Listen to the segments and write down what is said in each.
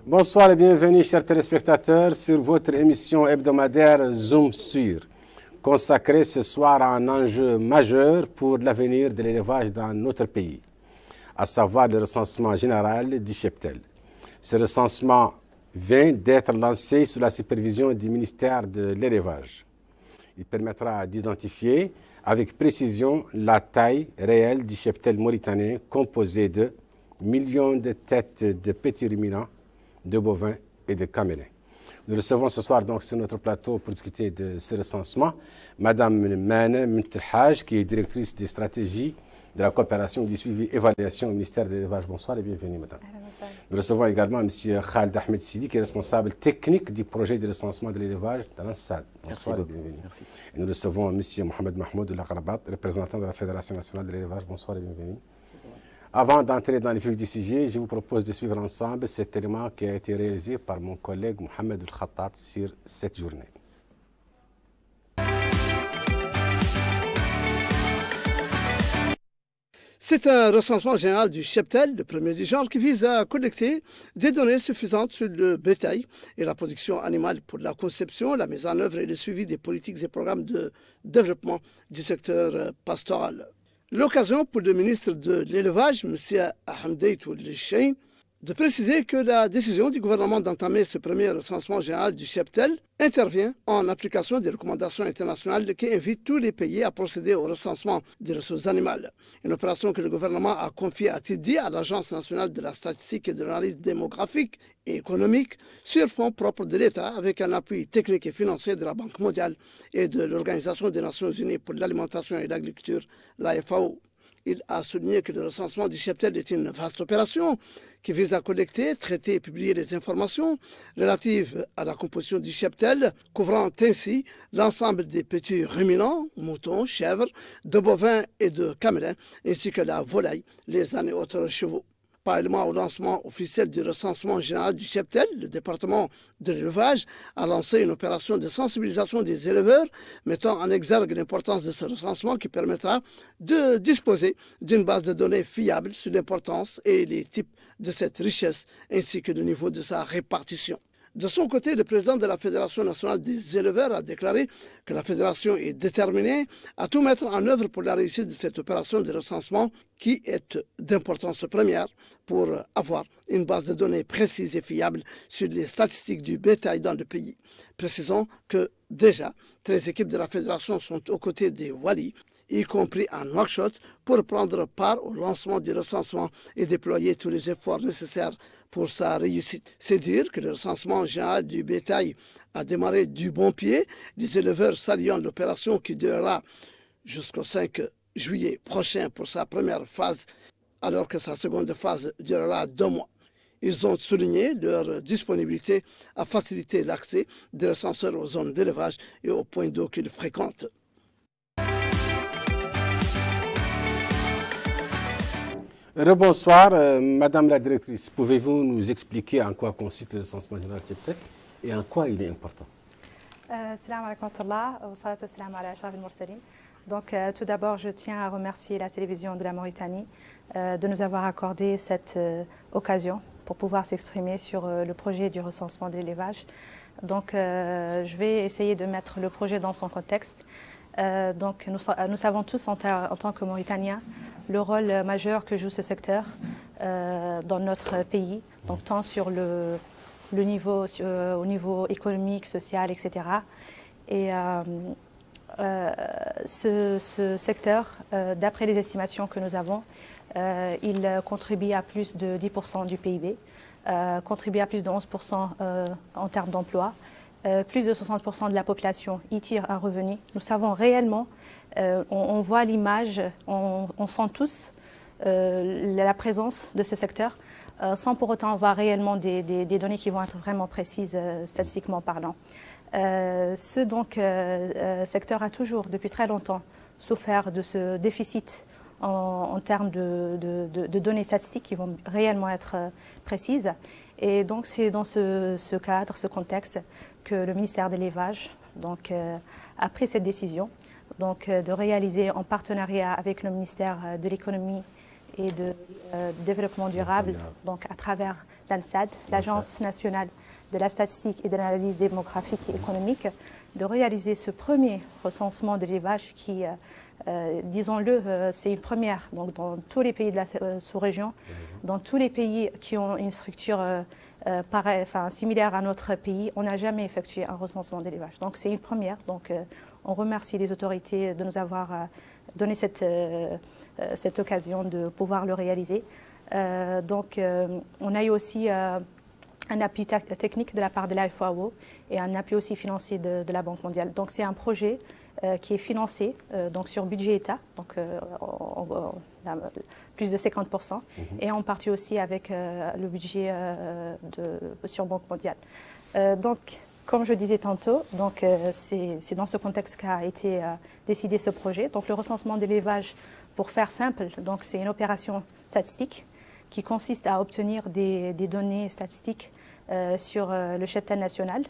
Bonsoir et bienvenue, chers téléspectateurs, sur votre émission hebdomadaire Zoom Sur, consacrée ce soir à un enjeu majeur pour l'avenir de l'élevage dans notre pays, à savoir le recensement général du cheptel. Ce recensement vient d'être lancé sous la supervision du ministère de l'Élevage. Il permettra d'identifier avec précision la taille réelle du cheptel mauritanien composé de millions de têtes de petits ruminants, de bovins et de camélins. Nous recevons ce soir donc sur notre plateau pour discuter de ce recensement Madame Mane Mentelhaj, qui est directrice des stratégies de la coopération du suivi et évaluation au ministère de l'Élevage. Bonsoir et bienvenue Madame. Nous recevons également M. Khaled Ahmed Sidi, qui est responsable technique du projet de recensement de l'élevage dans la SAD. Bonsoir et bienvenue. Merci. Et nous recevons M. Mohamed Mahmoud Laghrabat, représentant de la Fédération nationale de l'élevage. Bonsoir et bienvenue. Avant d'entrer dans les vif du sujet, je vous propose de suivre ensemble cet élément qui a été réalisé par mon collègue Mohamed El-Khattat sur cette journée. C'est un recensement général du cheptel, le premier du genre, qui vise à collecter des données suffisantes sur le bétail et la production animale pour la conception, la mise en œuvre et le suivi des politiques et programmes de développement du secteur pastoral. L'occasion pour le ministre de l'Élevage, M. Ahmedeit Ouelchein, de préciser que la décision du gouvernement d'entamer ce premier recensement général du cheptel intervient en application des recommandations internationales qui invitent tous les pays à procéder au recensement des ressources animales. Une opération que le gouvernement a confiée, a-t-il dit, à l'Agence nationale de la statistique et de l'analyse démographique et économique sur fonds propres de l'État avec un appui technique et financier de la Banque mondiale et de l'Organisation des Nations unies pour l'alimentation et l'agriculture, la FAO. Il a souligné que le recensement du cheptel est une vaste opération qui vise à collecter, traiter et publier les informations relatives à la composition du cheptel, couvrant ainsi l'ensemble des petits ruminants, moutons, chèvres, de bovins et de camélins, ainsi que la volaille, les ânes et autres chevaux. Parallèlement au lancement officiel du recensement général du cheptel, le département de l'élevage a lancé une opération de sensibilisation des éleveurs mettant en exergue l'importance de ce recensement qui permettra de disposer d'une base de données fiable sur l'importance et les types de cette richesse ainsi que le niveau de sa répartition. De son côté, le président de la Fédération nationale des éleveurs a déclaré que la fédération est déterminée à tout mettre en œuvre pour la réussite de cette opération de recensement qui est d'importance première pour avoir une base de données précise et fiable sur les statistiques du bétail dans le pays. Précisons que déjà, 13 équipes de la fédération sont aux côtés des Wali, y compris à Nouakchott, pour prendre part au lancement du recensement et déployer tous les efforts nécessaires pour sa réussite. C'est dire que le recensement général du bétail a démarré du bon pied, les éleveurs saluant l'opération qui durera jusqu'au 5 juillet prochain pour sa première phase, alors que sa seconde phase durera 2 mois. Ils ont souligné leur disponibilité à faciliter l'accès des recenseurs aux zones d'élevage et aux points d'eau qu'ils fréquentent. Rebonsoir, Madame la directrice. Pouvez-vous nous expliquer en quoi consiste le recensement général cheptel et en quoi il est important? Salam alaikum wa salatu salam ala ashraf al-mursalin. Donc, tout d'abord, je tiens à remercier la télévision de la Mauritanie de nous avoir accordé cette occasion pour pouvoir s'exprimer sur le projet du recensement de l'élevage. Donc, je vais essayer de mettre le projet dans son contexte. Donc, nous savons tous en tant que Mauritaniens le rôle majeur que joue ce secteur dans notre pays, donc tant sur le niveau, au niveau économique, social, etc. Et ce secteur, d'après les estimations que nous avons, il contribue à plus de 10% du PIB, contribue à plus de 11% en termes d'emploi. Plus de 60% de la population y tire un revenu. Nous savons réellement, on voit l'image, on sent tous la présence de ce secteur, sans pour autant avoir réellement des données qui vont être vraiment précises statistiquement parlant. Ce secteur a toujours, depuis très longtemps, souffert de ce déficit en termes de données statistiques qui vont réellement être précises. Et donc c'est dans ce cadre, ce contexte, que le ministère de l'Élevage a pris cette décision de réaliser en partenariat avec le ministère de l'Économie et du Développement durable, donc à travers l'ANSAD, l'Agence nationale de la statistique et de l'analyse démographique et économique, de réaliser ce premier recensement de l'élevage qui, disons-le, c'est une première. Donc, dans tous les pays de la sous-région, dans tous les pays qui ont une structure similaire à notre pays, on n'a jamais effectué un recensement d'élevage. Donc, c'est une première. Donc, on remercie les autorités de nous avoir donné cette occasion de pouvoir le réaliser. On a eu aussi un appui technique de la part de la FAO et un appui aussi financier de la Banque mondiale. Donc c'est un projet qui est financé donc sur budget État, donc plus de 50%, et en partie aussi avec le budget sur Banque mondiale. Donc, comme je disais tantôt, c'est dans ce contexte qu'a été décidé ce projet. Donc le recensement de l'élevage, pour faire simple, c'est une opération statistique qui consiste à obtenir des données statistiques sur le cheptel national.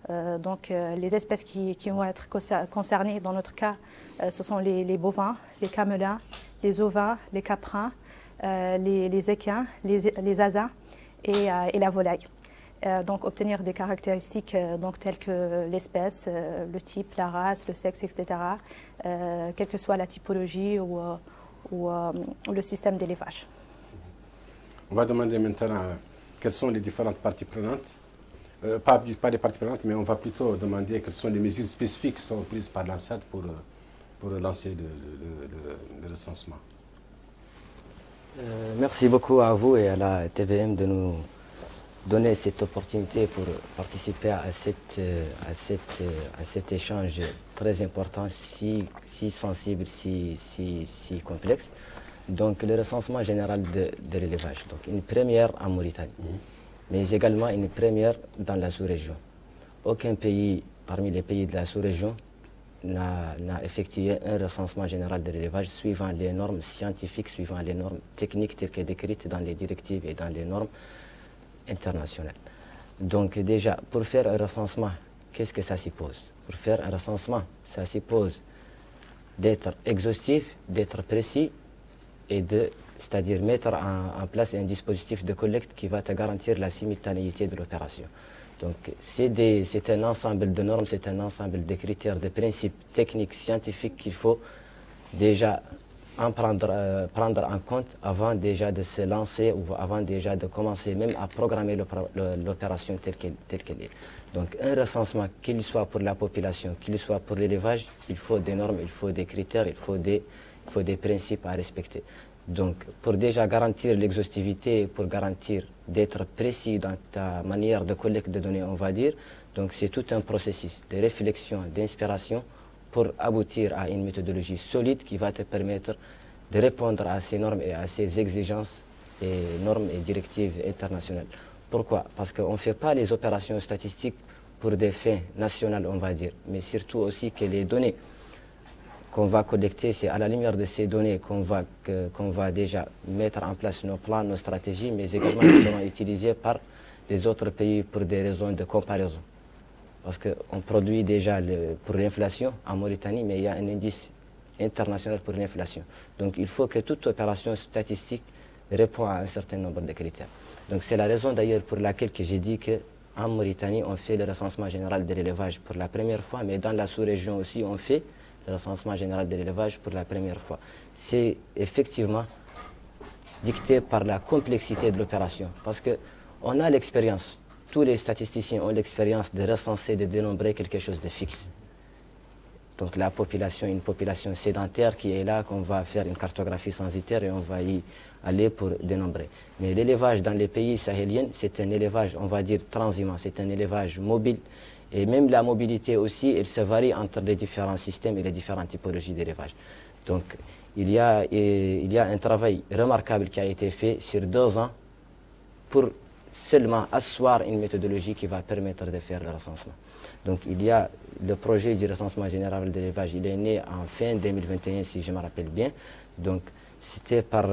Les espèces qui vont être concernées dans notre cas, ce sont les bovins, les camelins, les ovins, les caprins, les équins, les asins et la volaille. Donc obtenir des caractéristiques telles que l'espèce, le type, la race, le sexe, etc., quelle que soit la typologie ou le système d'élevage. On va demander maintenant quelles sont les différentes parties prenantes. Pas les parties prenantes, mais on va plutôt demander quelles sont les mesures spécifiques qui sont prises par l'ANSAD pour lancer le recensement. Merci beaucoup à vous et à la TVM de nous donner cette opportunité pour participer à cet échange très important, si sensible, si complexe. Donc le recensement général de l'élevage, donc une première en Mauritanie, mais également une première dans la sous-région. Aucun pays parmi les pays de la sous-région n'a effectué un recensement général de l'élevage suivant les normes scientifiques, suivant les normes techniques telles que décrites dans les directives et dans les normes internationales. Donc déjà, pour faire un recensement, qu'est-ce que ça suppose? Pour faire un recensement, ça suppose d'être exhaustif, d'être précis, et c'est-à-dire mettre en place un dispositif de collecte qui va te garantir la simultanéité de l'opération. Donc c'est un ensemble de normes, c'est un ensemble de critères, de principes techniques, scientifiques qu'il faut déjà prendre en compte avant déjà de se lancer ou avant déjà de commencer même à programmer l'opération telle qu'elle est. Donc un recensement, qu'il soit pour la population, qu'il soit pour l'élevage, il faut des normes, il faut des critères, il faut des principes à respecter. Donc, pour déjà garantir l'exhaustivité, pour garantir d'être précis dans ta manière de collecte de données, on va dire, donc c'est tout un processus de réflexion, d'inspiration pour aboutir à une méthodologie solide qui va te permettre de répondre à ces normes et à ces exigences et normes et directives internationales. Pourquoi? Parce qu'on ne fait pas les opérations statistiques pour des fins nationales, on va dire, mais surtout aussi que les données qu'on va collecter, c'est à la lumière de ces données qu'on va déjà mettre en place nos plans, nos stratégies, mais également qui seront utilisées par les autres pays pour des raisons de comparaison. Parce qu'on produit déjà pour l'inflation en Mauritanie, mais il y a un indice international pour l'inflation. Donc il faut que toute opération statistique réponde à un certain nombre de critères. Donc c'est la raison d'ailleurs pour laquelle j'ai dit qu'en Mauritanie, on fait le recensement général de l'élevage pour la première fois, mais dans la sous-région aussi, on fait le recensement général de l'élevage pour la première fois. C'est effectivement dicté par la complexité de l'opération, parce qu'on a l'expérience, tous les statisticiens ont l'expérience de recenser, de dénombrer quelque chose de fixe. Donc la population, une population sédentaire qui est là, qu'on va faire une cartographie censitaire et on va y aller pour dénombrer. Mais l'élevage dans les pays sahéliens, c'est un élevage, on va dire, transhumant, c'est un élevage mobile. Et même la mobilité aussi, elle se varie entre les différents systèmes et les différentes typologies d'élevage. Donc il y a un travail remarquable qui a été fait sur 2 ans pour seulement asseoir une méthodologie qui va permettre de faire le recensement. Donc il y a le projet du recensement général de l'élevage, il est né en fin 2021 si je me rappelle bien. Donc c'était par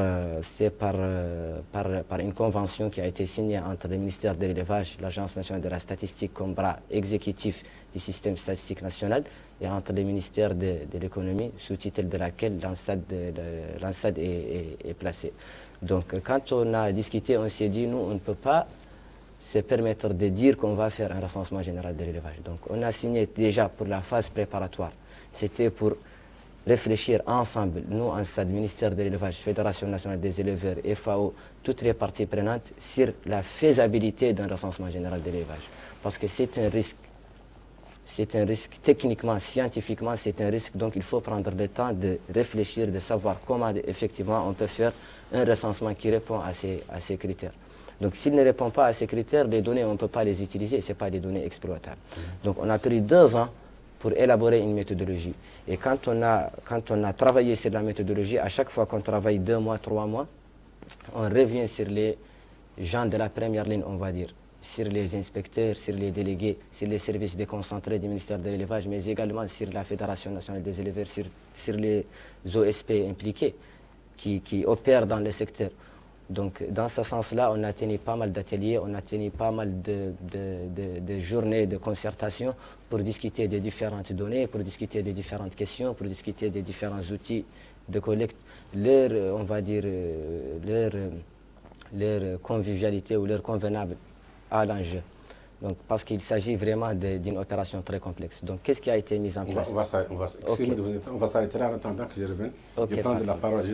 une convention qui a été signée entre le ministère de l'élevage, l'Agence nationale de la statistique comme bras exécutif du système statistique national et entre le ministère de l'économie, sous titre de laquelle l'ANSAD est placé. Donc quand on a discuté, on s'est dit, nous, on ne peut pas c'est permettre de dire qu'on va faire un recensement général de l'élevage. Donc on a signé déjà pour la phase préparatoire. C'était pour réfléchir ensemble, nous, en SAD, ministère de l'élevage, Fédération nationale des éleveurs, FAO, toutes les parties prenantes, sur la faisabilité d'un recensement général de l'élevage. Parce que c'est un risque techniquement, scientifiquement, c'est un risque. Donc il faut prendre le temps de réfléchir, de savoir comment effectivement on peut faire un recensement qui répond à ces critères. Donc s'il ne répond pas à ces critères, les données, on ne peut pas les utiliser, ce n'est pas des données exploitables. Donc on a pris 2 ans pour élaborer une méthodologie. Et quand on a travaillé sur la méthodologie, à chaque fois qu'on travaille 2 mois, 3 mois, on revient sur les gens de la première ligne, on va dire, sur les inspecteurs, sur les délégués, sur les services déconcentrés du ministère de l'élevage, mais également sur la Fédération nationale des éleveurs, sur les OSP impliqués qui opèrent dans le secteur. Donc, dans ce sens-là, on a tenu pas mal d'ateliers, on a tenu pas mal de journées de concertation pour discuter des différentes données, pour discuter des différentes questions, pour discuter des différents outils de collecte, on va dire, leur convivialité ou leur convenable à l'enjeu. Donc, parce qu'il s'agit vraiment d'une opération très complexe. Donc, qu'est-ce qui a été mis en place? On va s'arrêter là en attendant que je revienne. Je prends la parole à M.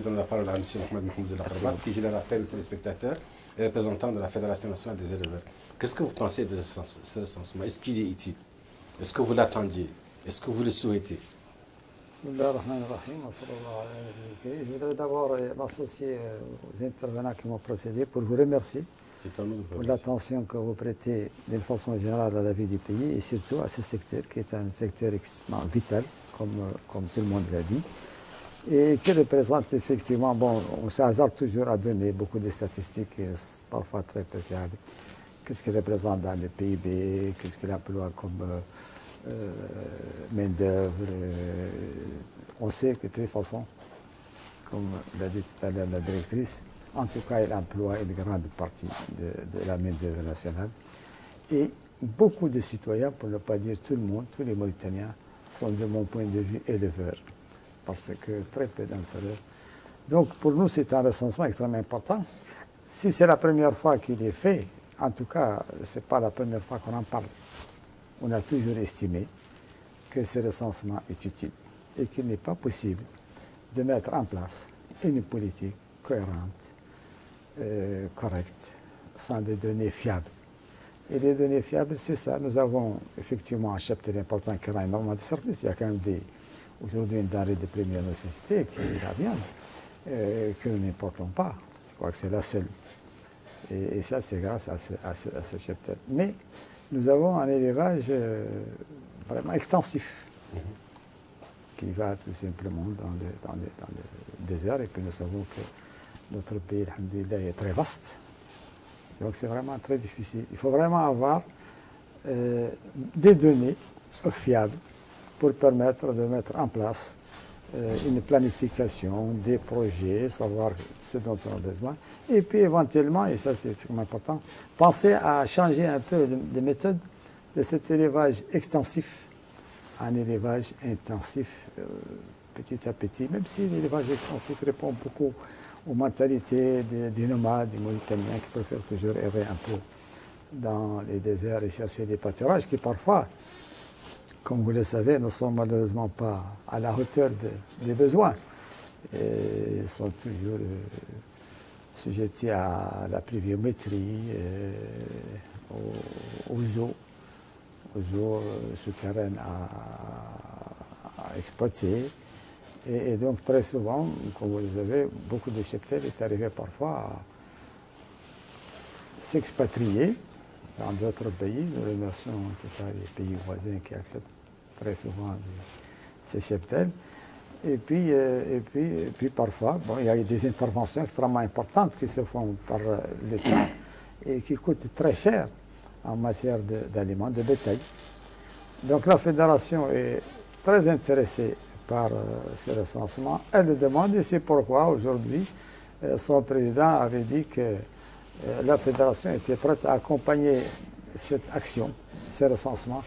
Mohamed Mahmoud Lakarbat, qui, je le rappelle, est téléspectateur et représentant de la Fédération nationale des éleveurs. Qu'est-ce que vous pensez de ce recensement? Est-ce qu'il est utile? Est-ce que vous l'attendiez? Est-ce que vous le souhaitez? Je voudrais d'abord m'associer aux intervenants qui m'ont précédé pour vous remercier pour l'attention que vous prêtez d'une façon générale à la vie du pays et surtout à ce secteur qui est un secteur extrêmement vital, comme tout le monde l'a dit, et qui représente effectivement, bon, on s'hasarde toujours à donner beaucoup de statistiques, parfois très peu fiables. Qu'est-ce qu'il représente dans le PIB, qu'est-ce qu'il emploie comme main-d'œuvre. On sait que de toute façon, comme l'a dit tout à l'heure la directrice, en tout cas, il emploie une grande partie de la main-d'œuvre nationale. Et beaucoup de citoyens, pour ne pas dire tout le monde, tous les Mauritaniens, sont de mon point de vue éleveurs, parce que très peu d'entre eux. Donc pour nous, c'est un recensement extrêmement important. Si c'est la première fois qu'il est fait, en tout cas, ce n'est pas la première fois qu'on en parle. On a toujours estimé que ce recensement est utile et qu'il n'est pas possible de mettre en place une politique cohérente, correcte, sans des données fiables. Et les données fiables, c'est ça. Nous avons effectivement un cheptel important qui rend énormément de services. Il y a quand même aujourd'hui une denrée de première nécessité qui est la viande, que nous n'importons pas. Je crois que c'est la seule. Et ça, c'est grâce à ce cheptel. Mais nous avons un élevage vraiment extensif qui va tout simplement dans le désert. Et puis nous savons que notre pays, alhamdoulilah, est très vaste. Donc c'est vraiment très difficile. Il faut vraiment avoir des données fiables pour permettre de mettre en place une planification des projets, savoir ce dont on a besoin. Et puis éventuellement, et ça c'est extrêmement important, penser à changer un peu de méthode de cet élevage extensif à un élevage intensif petit à petit, même si l'élevage extensif répond beaucoup aux mentalités des nomades, des Mauritaniens qui préfèrent toujours errer un peu dans les déserts et chercher des pâturages qui parfois, comme vous le savez, ne sont malheureusement pas à la hauteur des besoins. Et ils sont toujours sujettés à la pluviométrie, aux eaux souterraines à exploiter. Et donc très souvent, comme vous le savez, beaucoup de cheptels est arrivé parfois à s'expatrier dans d'autres pays. Nous remercions en tout cas les pays voisins qui acceptent très souvent ces cheptels. Et puis parfois, bon, il y a des interventions extrêmement importantes qui se font par l'État et qui coûtent très cher en matière d'aliments, de bétail. Donc la fédération est très intéressée par ce recensement. Elle le demande et c'est pourquoi aujourd'hui son président avait dit que la fédération était prête à accompagner cette action, ce recensement,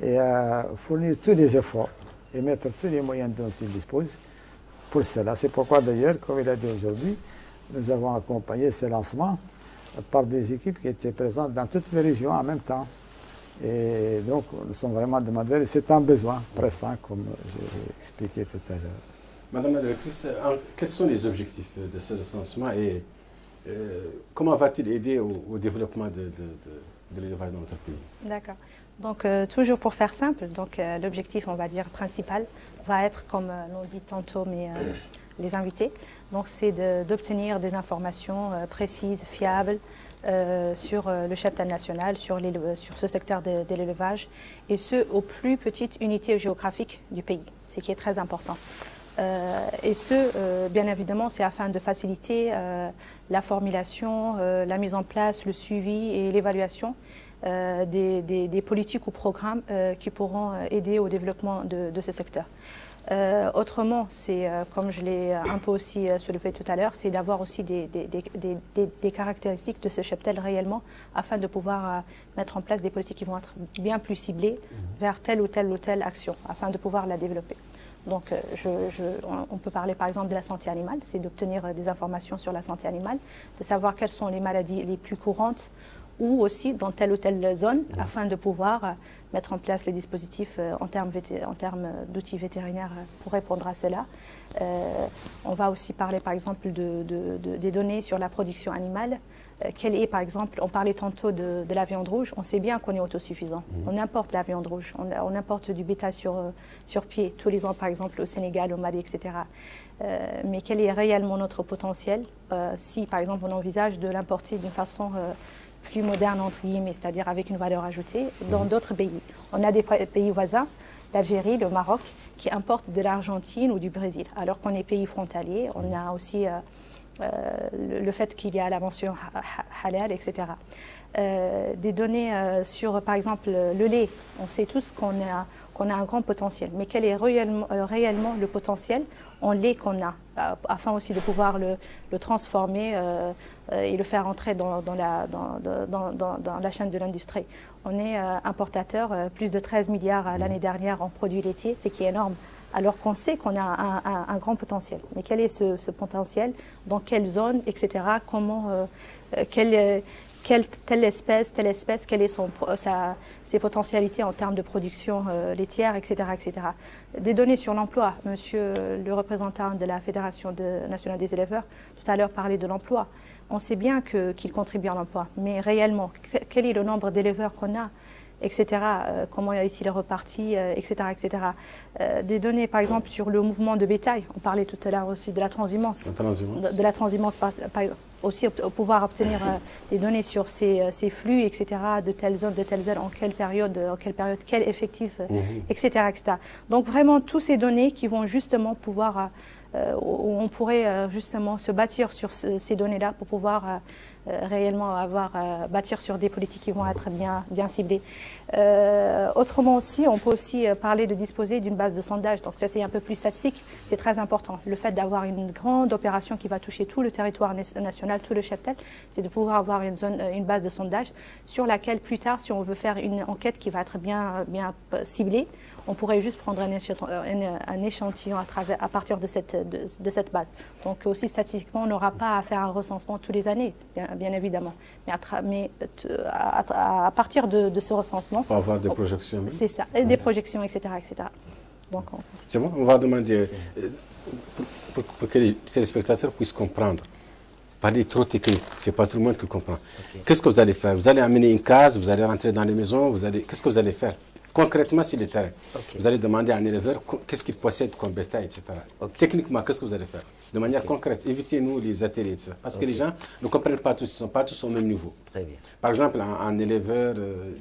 et à fournir tous les efforts et mettre tous les moyens dont il dispose pour cela. C'est pourquoi d'ailleurs, comme il a dit aujourd'hui, nous avons accompagné ce lancement par des équipes qui étaient présentes dans toutes les régions en même temps. Et donc, nous sommes vraiment demandeurs et c'est un besoin pressant, comme j'ai expliqué tout à l'heure. Madame la directrice, quels sont les objectifs de ce recensement et comment va-t-il aider au développement de l'élevage dans notre pays? D'accord. Donc, toujours pour faire simple, l'objectif, on va dire, principal va être, comme l'ont dit tantôt les invités, donc c'est d'obtenir des informations précises, fiables sur le cheptel national, sur ce secteur de l'élevage, et ce, aux plus petites unités géographiques du pays, ce qui est très important. Bien évidemment, c'est afin de faciliter la formulation, la mise en place, le suivi et l'évaluation des politiques ou programmes qui pourront aider au développement de ce secteur. Autrement, c'est, comme je l'ai un peu aussi soulevé tout à l'heure, c'est d'avoir aussi des caractéristiques de ce cheptel réellement, afin de pouvoir mettre en place des politiques qui vont être bien plus ciblées vers telle ou telle action, afin de pouvoir la développer. Donc, on peut parler par exemple de la santé animale, c'est d'obtenir des informations sur la santé animale, de savoir quelles sont les maladies les plus courantes ou aussi dans telle ou telle zone, afin de pouvoir mettre en place les dispositifs en termes d'outils vétérinaires pour répondre à cela. On va aussi parler par exemple des données sur la production animale. Quelle est par exemple, on parlait tantôt de la viande rouge, on sait bien qu'on est autosuffisant. On importe la viande rouge, on importe du bétail sur pied tous les ans par exemple au Sénégal, au Mali, etc. Mais quel est réellement notre potentiel si par exemple on envisage de l'importer d'une façon plus moderne entre guillemets, c'est-à-dire avec une valeur ajoutée dans d'autres pays. On a des pays voisins, l'Algérie, le Maroc, qui importent de l'Argentine ou du Brésil, alors qu'on est pays frontalier. On a aussi le fait qu'il y a la mention halal, etc. Des données sur, par exemple, le lait. On sait tous qu'on a un grand potentiel, mais quel est réellement le potentiel en lait qu'on a, afin aussi de pouvoir le transformer et le faire entrer dans la chaîne de l'industrie. On est importateur plus de 13 milliards l'année dernière en produits laitiers, ce qui est énorme, alors qu'on sait qu'on a un grand potentiel. Mais quel est ce potentiel, dans quelle zone, etc. Comment, telle espèce, quelles sont ses potentialités en termes de production laitière, etc., etc. Des données sur l'emploi. Monsieur le représentant de la Fédération nationale des éleveurs, tout à l'heure parlait de l'emploi. On sait bien qu'il contribue à l'emploi, mais réellement, quel est le nombre d'éleveurs qu'on a, etc. Comment est-il reparti, etc., etc. Des données, par exemple, sur le mouvement de bétail. On parlait tout à l'heure aussi de la transhumance. De la transhumance, aussi pouvoir obtenir des données sur ces flux, etc., de telle zone, en quelle période, quel effectif, etc., etc. Donc vraiment, toutes ces données qui vont justement pouvoir, où on pourrait justement se bâtir sur ces données-là pour pouvoir réellement bâtir sur des politiques qui vont être bien ciblées. Autrement aussi, on peut aussi parler de disposer d'une base de sondage. Donc ça, c'est un peu plus statistique, c'est très important. Le fait d'avoir une grande opération qui va toucher tout le territoire national, tout le cheptel, c'est de pouvoir avoir une base de sondage sur laquelle plus tard, si on veut faire une enquête qui va être bien ciblée, on pourrait juste prendre un échantillon à partir de cette base. Donc aussi statistiquement, on n'aura pas à faire un recensement tous les années, bien évidemment. Mais à partir de ce recensement... Pour avoir des projections. C'est ça, et des projections, etc. etc. C'est bon, on va demander pour que les téléspectateurs puissent comprendre. Parler trop technique, c'est pas tout le monde qui comprend. Okay. Qu'est-ce que vous allez faire? Vous allez amener une case, vous allez rentrer dans les maisons, qu'est-ce que vous allez faire concrètement sur le terrain? Okay. Vous allez demander à un éleveur qu'est-ce qu'il possède comme bétail, etc. Okay. Techniquement, qu'est-ce que vous allez faire? De manière concrète, évitez-nous les ateliers, etc. Parce que les gens ne comprennent pas tous, ils ne sont pas tous au même niveau. Très bien. Par exemple, un éleveur,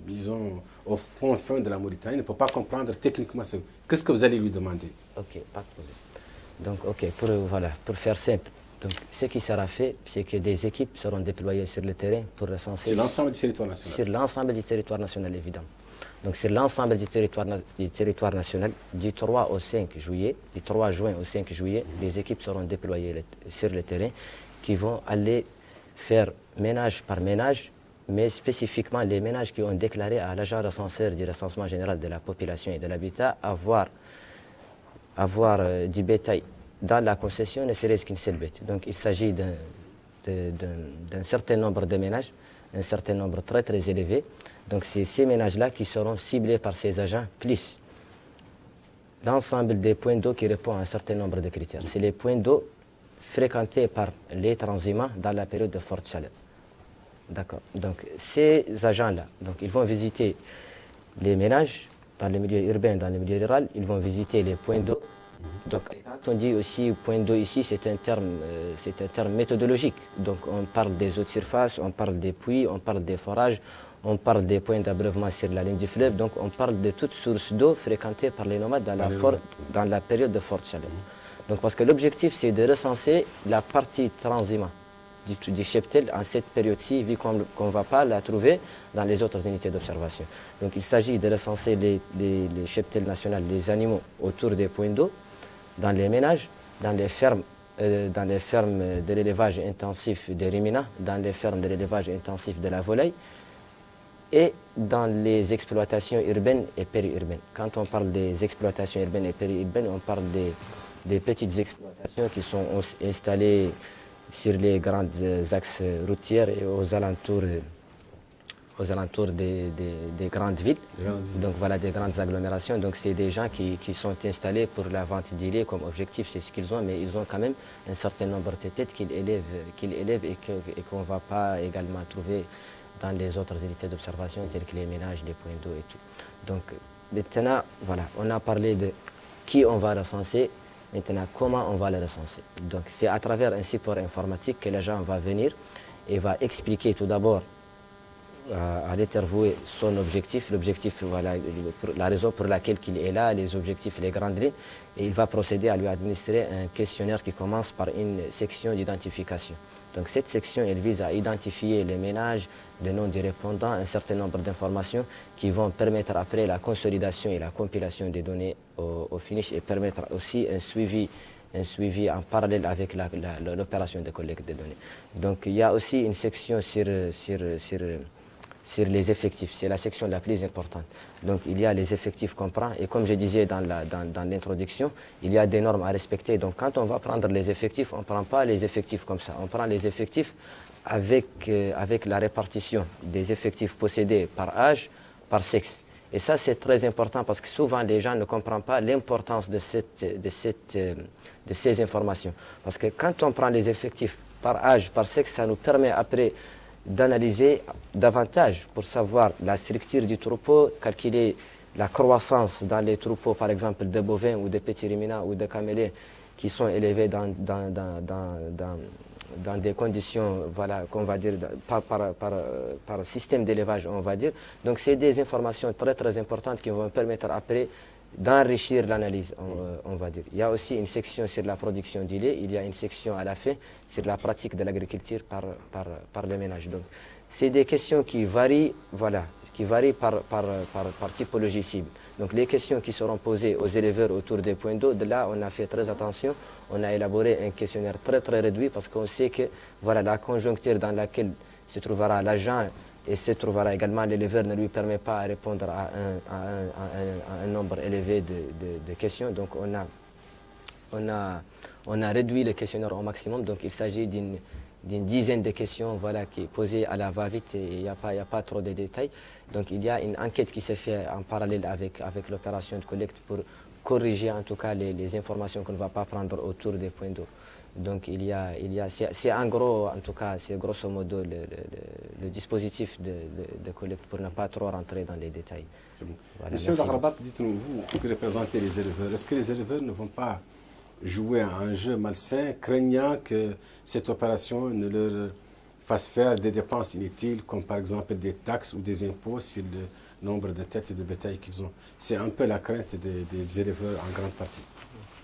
disons, au fond de la Mauritanie, ne peut pas comprendre techniquement ce. Qu'est-ce que vous allez lui demander? Ok, pas de problème. Donc, pour faire simple, donc, ce qui sera fait, c'est que des équipes seront déployées sur le terrain pour recenser... Sur l'ensemble du territoire national. Sur l'ensemble du territoire national, évidemment. Donc, sur l'ensemble du territoire national, du 3 au 5 juillet, du 3 juin au 5 juillet, les équipes seront déployées sur le terrain qui vont aller faire ménage par ménage, mais spécifiquement les ménages qui ont déclaré à l'agent recenseur du recensement général de la population et de l'habitat avoir du bétail dans la concession, ne serait-ce qu'une seule bête. Donc il s'agit d'un certain nombre de ménages, un certain nombre très très élevé. Donc c'est ces ménages-là qui seront ciblés par ces agents, plus l'ensemble des points d'eau qui répondent à un certain nombre de critères. C'est les points d'eau fréquentés par les transhumants dans la période de forte chaleur. D'accord. Donc ces agents-là, ils vont visiter les ménages dans le milieu urbain, dans le milieu rural, ils vont visiter les points d'eau. Donc quand on dit aussi point d'eau ici, c'est un terme méthodologique. Donc on parle des eaux de surface, on parle des puits, on parle des forages, on parle des points d'abreuvement sur la ligne du fleuve. Donc on parle de toutes sources d'eau fréquentées par les nomades dans la période de forte chaleur. Donc parce que l'objectif c'est de recenser la partie transhumante du cheptel en cette période-ci, vu qu'on ne va pas la trouver dans les autres unités d'observation. Donc il s'agit de recenser les cheptels nationaux, les animaux autour des points d'eau, dans les ménages, dans les fermes de l'élevage intensif des ruminants, dans les fermes de l'élevage intensif de la volaille, et dans les exploitations urbaines et périurbaines. Quand on parle des exploitations urbaines et périurbaines, on parle des petites exploitations qui sont installées sur les grands axes routiers et aux alentours des grandes villes. Donc voilà, des grandes agglomérations. Donc c'est des gens qui sont installés pour la vente d'îlets comme objectif, c'est ce qu'ils ont, mais ils ont quand même un certain nombre de têtes qu'ils élèvent et qu'on ne va pas également trouver dans les autres unités d'observation telles que les ménages, les points d'eau et tout. Donc maintenant, voilà, on a parlé de qui on va recenser. Maintenant, comment on va le recenser? Donc, c'est à travers un support informatique que l'agent va venir et va expliquer tout d'abord à l'interviewé son objectif, l'objectif, voilà, la raison pour laquelle il est là, les objectifs, les grandes lignes, et il va procéder à lui administrer un questionnaire qui commence par une section d'identification. Donc cette section, elle vise à identifier les ménages, le nom du répondant, un certain nombre d'informations qui vont permettre après la consolidation et la compilation des données au finish et permettre aussi un suivi en parallèle avec l'opération de collecte des données. Donc il y a aussi une section sur les effectifs, c'est la section la plus importante. Donc il y a les effectifs qu'on prend et comme je disais dans l'introduction, il y a des normes à respecter. Donc quand on va prendre les effectifs, on ne prend pas les effectifs comme ça. On prend les effectifs avec la répartition des effectifs possédés par âge, par sexe. Et ça c'est très important parce que souvent les gens ne comprennent pas l'importance de ces informations. Parce que quand on prend les effectifs par âge, par sexe, ça nous permet après d'analyser davantage pour savoir la structure du troupeau, calculer la croissance dans les troupeaux, par exemple, de bovins ou de petits ruminants ou de camélés qui sont élevés dans des conditions, voilà, qu'on va dire, par système d'élevage, on va dire. Donc, c'est des informations très, très importantes qui vont permettre après d'enrichir l'analyse, on va dire. Il y a aussi une section sur la production du lait, il y a une section à la fin sur la pratique de l'agriculture par les ménages. Donc, c'est des questions qui varient, voilà, par typologie cible. Donc, les questions qui seront posées aux éleveurs autour des points d'eau, de là, on a fait très attention. On a élaboré un questionnaire très, très réduit parce qu'on sait que, voilà, la conjoncture dans laquelle se trouvera l'agent et se trouvera également l'éleveur ne lui permet pas à répondre à un nombre élevé de questions. Donc on a réduit le questionnaire au maximum. Donc il s'agit d'une dizaine de questions, voilà, qui est posée à la va-vite et il n'y a pas trop de détails. Donc il y a une enquête qui s'est faite en parallèle avec l'opération de collecte pour corriger en tout cas les informations qu'on ne va pas prendre autour des points d'eau. Donc c'est en gros, en tout cas, c'est grosso modo le dispositif de collecte pour ne pas trop rentrer dans les détails. Voilà, Monsieur Daghrabat, dites-nous, vous qui représentez les éleveurs, est-ce que les éleveurs ne vont pas jouer à un jeu malsain, craignant que cette opération ne leur fasse faire des dépenses inutiles, comme par exemple des taxes ou des impôts sur le nombre de têtes et de bétail qu'ils ont? C'est un peu la crainte des éleveurs en grande partie.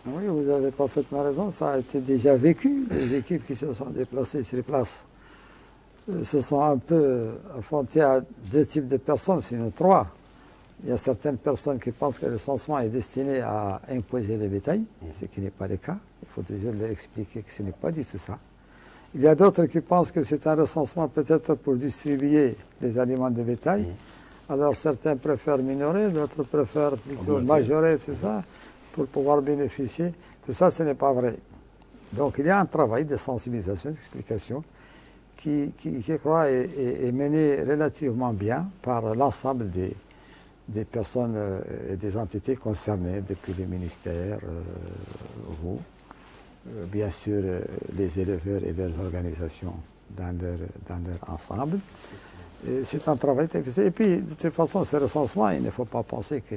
Oui, vous avez parfaitement raison, ça a été déjà vécu. Les équipes qui se sont déplacées sur place se sont un peu affrontées à deux types de personnes, sinon trois. Il y a certaines personnes qui pensent que le recensement est destiné à imposer les bétails, ce qui n'est pas le cas. Il faut toujours leur expliquer que ce n'est pas du tout ça. Il y a d'autres qui pensent que c'est un recensement peut-être pour distribuer les aliments de bétail. Alors certains préfèrent minorer, d'autres préfèrent plutôt majorer, c'est ça, pour pouvoir bénéficier. Tout ça, ce n'est pas vrai. Donc il y a un travail de sensibilisation, d'explication je crois, est menée relativement bien par l'ensemble des personnes et des entités concernées, depuis les ministères, vous, bien sûr les éleveurs et leurs organisations dans leur ensemble. C'est un travail difficile. Et puis, de toute façon, ce recensement, il ne faut pas penser que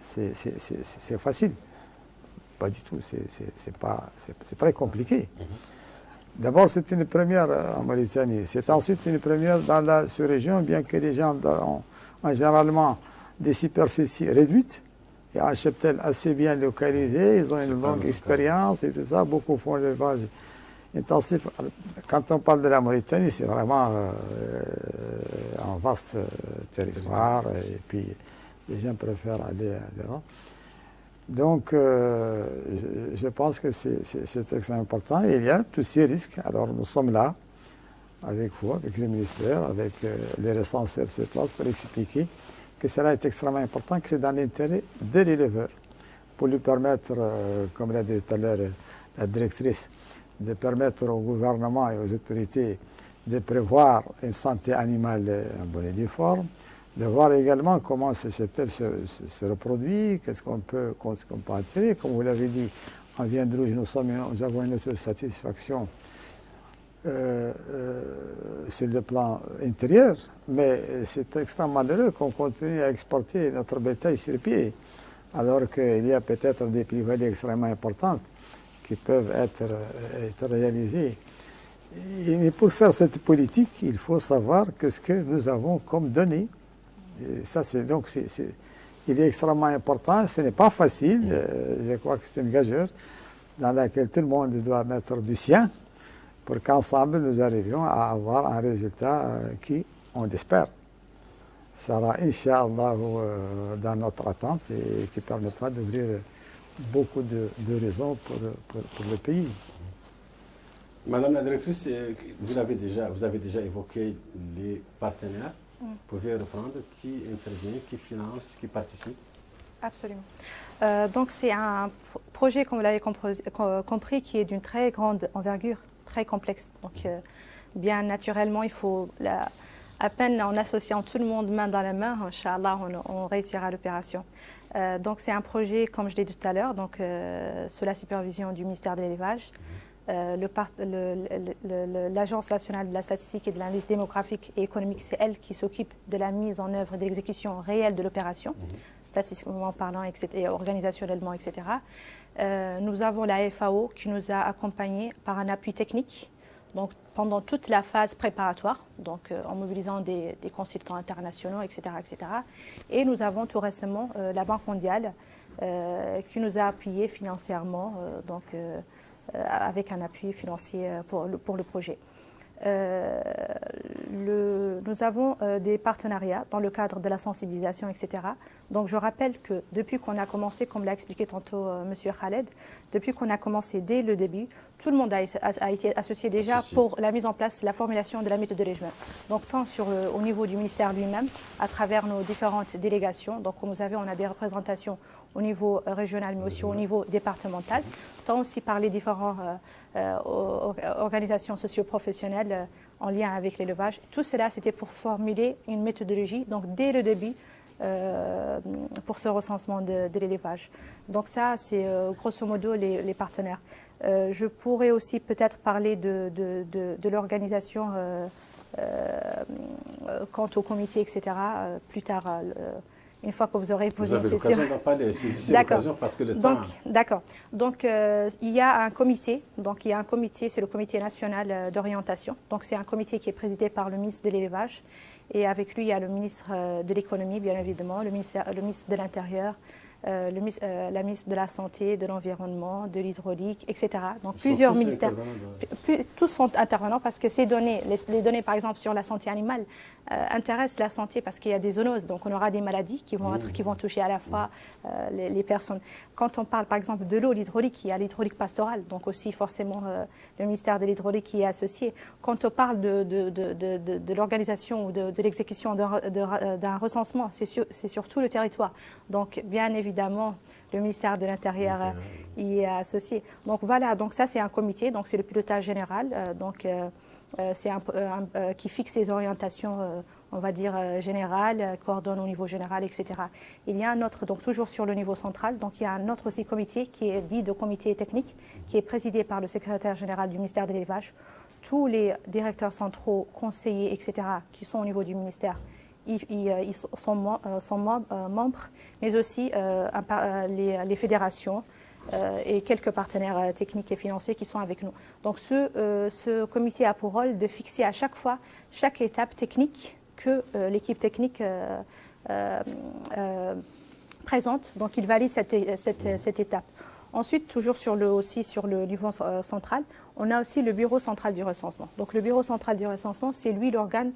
c'est facile. Pas du tout, c'est très compliqué. D'abord, c'est une première en Mauritanie. C'est ensuite une première dans la sous-région, bien que les gens ont généralement des superficies réduites et un cheptel assez bien localisé. Ils ont une longue expérience et tout ça. Beaucoup font l'élevage intensif. Quand on parle de la Mauritanie, c'est vraiment un vaste territoire et puis les gens préfèrent aller là. Donc, je pense que c'est extrêmement important. Et il y a tous ces risques. Alors, nous sommes là, avec vous, avec le ministère, avec les recenseurs sur place, pour expliquer que cela est extrêmement important, que c'est dans l'intérêt de l'éleveur, pour lui permettre, comme l'a dit tout à l'heure la directrice, de permettre au gouvernement et aux autorités de prévoir une santé animale en bonne et due forme, de voir également comment ce cheptel se reproduit, qu'est-ce qu'on peut en tirer. Comme vous l'avez dit, en Viande Rouge, nous avons une satisfaction sur le plan intérieur, mais c'est extrêmement malheureux qu'on continue à exporter notre bétail sur pied, alors qu'il y a peut-être des plus-values extrêmement importantes qui peuvent être réalisées. Mais pour faire cette politique, il faut savoir qu'est-ce que nous avons comme données. Et ça, il est extrêmement important. Ce n'est pas facile. Je crois que c'est une gageure dans laquelle tout le monde doit mettre du sien pour qu'ensemble nous arrivions à avoir un résultat qui, on l'espère, sera, Inch'Allah, dans notre attente et qui permettra d'ouvrir beaucoup d'horizons pour le pays. Madame la directrice, vous avez déjà évoqué les partenaires. Vous pouvez reprendre qui intervient, qui finance, qui participe? Absolument. Donc c'est un projet, comme vous l'avez compris, qui est d'une très grande envergure, très complexe. Donc bien naturellement, il faut, à peine en associant tout le monde main dans la main, Inch'Allah, on réussira l'opération. Donc c'est un projet, comme je l'ai dit tout à l'heure, sous la supervision du ministère de l'Élevage. L'Agence nationale de la statistique et de l'analyse démographique et économique, c'est elle qui s'occupe de la mise en œuvre et de l'exécution réelle de l'opération, statistiquement parlant et organisationnellement, etc. Nous avons la FAO qui nous a accompagnés par un appui technique, donc pendant toute la phase préparatoire, donc en mobilisant des consultants internationaux, etc., etc. Et nous avons tout récemment la Banque mondiale qui nous a appuyés financièrement, avec un appui financier pour le projet. Nous avons des partenariats dans le cadre de la sensibilisation, etc. Donc je rappelle que depuis qu'on a commencé, comme l'a expliqué tantôt M. Khaled, depuis qu'on a commencé dès le début, tout le monde a été associé déjà pour la mise en place, la formulation de la méthodologie. Donc tant au niveau du ministère lui-même, à travers nos différentes délégations, donc comme vous savez, on a des représentations au niveau régional, mais aussi au niveau départemental, tant aussi par les différentes organisations socio-professionnelles en lien avec l'élevage. Tout cela, c'était pour formuler une méthodologie, donc dès le début, pour ce recensement de l'élevage. Donc ça, c'est grosso modo les partenaires. Je pourrais aussi peut-être parler de l'organisation quant au comité, etc., plus tard. Une fois que vous aurez posé une question. Vous avez l'occasion d'en parler, c'est l'occasion parce que le temps... D'accord. Donc, il y a un comité, c'est le comité national d'orientation. Donc, c'est un comité qui est présidé par le ministre de l'Élevage. Et avec lui, il y a le ministre de l'Économie, bien évidemment, le ministre de l'Intérieur, la ministre de la Santé, de l'Environnement, de l'Hydraulique, etc. Donc, plusieurs ministères. Tous sont intervenants parce que ces données, les données, par exemple, sur la santé animale, intéresse la santé parce qu'il y a des zoonoses, donc on aura des maladies qui vont toucher à la fois les personnes. Quand on parle par exemple de l'eau, l'hydraulique, il y a l'hydraulique pastorale, donc aussi forcément le ministère de l'hydraulique qui est associé. Quand on parle de l'organisation ou de l'exécution d'un recensement, c'est sur tout le territoire. Donc bien évidemment, le ministère de l'Intérieur y est associé. Donc voilà, donc ça c'est un comité, donc c'est le pilotage général. qui fixe les orientations, on va dire, générales, coordonne au niveau général, etc. Il y a un autre, donc toujours sur le niveau central, donc il y a un autre aussi comité qui est dit de comité technique, qui est présidé par le secrétaire général du ministère de l'élevage. Tous les directeurs centraux, conseillers, etc., qui sont au niveau du ministère, ils sont membres, mais aussi les fédérations et quelques partenaires techniques et financiers qui sont avec nous. Donc ce comité a pour rôle de fixer à chaque fois chaque étape technique que l'équipe technique présente. Donc il valide cette étape. Ensuite, toujours aussi sur le niveau central, on a aussi le bureau central du recensement. Donc le bureau central du recensement, c'est lui l'organe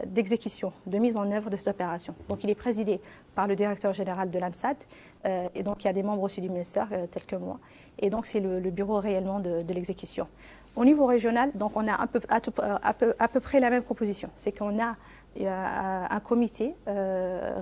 d'exécution, de mise en œuvre de cette opération. Donc il est présidé par le directeur général de l'ANSAT, et donc il y a des membres aussi du ministère, tels que moi, et donc c'est le bureau réellement de l'exécution. Au niveau régional, donc on a à peu près la même proposition, c'est qu'on a un comité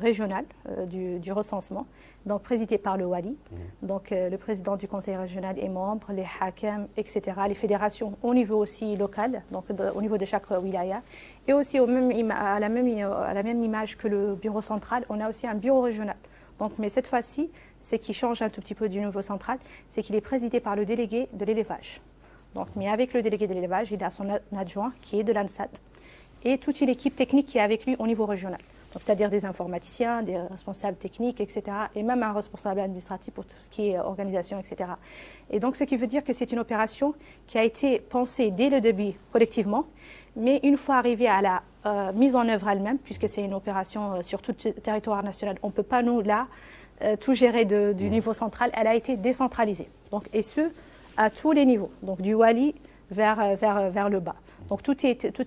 régional du recensement, donc présidé par le Wali. Donc le président du conseil régional est membre, les hakim, etc., les fédérations au niveau aussi local, donc au niveau de chaque wilaya. Et aussi à la même image que le bureau central, on a aussi un bureau régional. Donc, mais cette fois-ci, ce qui change un tout petit peu du niveau central, c'est qu'il est présidé par le délégué de l'élevage. Donc, mais avec le délégué de l'élevage, il a son adjoint qui est de l'ANSAT et toute l'équipe technique qui est avec lui au niveau régional. C'est-à-dire des informaticiens, des responsables techniques, etc. Et même un responsable administratif pour tout ce qui est organisation, etc. Et donc, ce qui veut dire que c'est une opération qui a été pensée dès le début collectivement, mais une fois arrivé à la mise en œuvre elle-même, puisque c'est une opération sur tout le territoire national, on ne peut pas, nous, là, tout gérer du niveau central, elle a été décentralisée. Donc, et ce, à tous les niveaux, donc du Wali vers le bas. Donc tout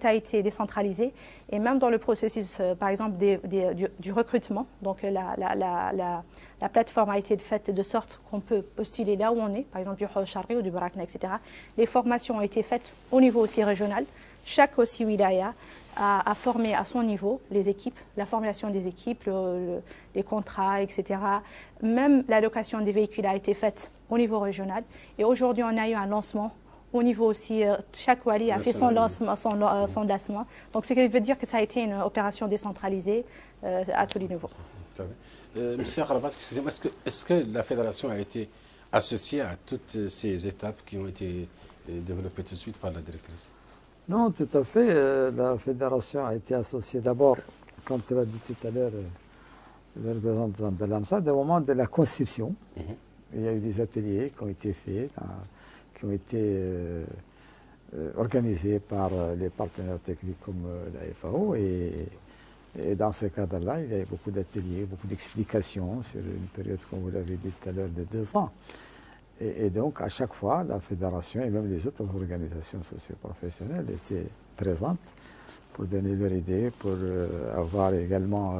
a été décentralisé et même dans le processus, par exemple, du recrutement, donc la plateforme a été faite de sorte qu'on peut postuler là où on est, par exemple du Hawshari ou du Barakna, etc. Les formations ont été faites au niveau aussi régional. Chaque aussi wilaya a formé à son niveau les équipes, la formation des équipes, les contrats, etc. Même l'allocation des véhicules a été faite au niveau régional. Et aujourd'hui, on a eu un lancement au niveau aussi, chaque wali a fait son lancement. Donc, ce qui veut dire que ça a été une opération décentralisée à tous les niveaux. Monsieur Karabat, excusez-moi, est-ce que la fédération a été associée à toutes ces étapes qui ont été développées tout de suite par la directrice? Non, tout à fait. La fédération a été associée d'abord, comme tu l'as dit tout à l'heure, le représentant de l'ANSAT, au moment de la conception. Il y a eu des ateliers qui ont été faits, qui ont été organisés par les partenaires techniques comme la FAO. Et dans ce cadre-là, il y a eu beaucoup d'ateliers, beaucoup d'explications sur une période, comme vous l'avez dit tout à l'heure, de 2 ans. Et donc, à chaque fois, la fédération et même les autres organisations socio-professionnelles étaient présentes pour donner leur idée, pour avoir également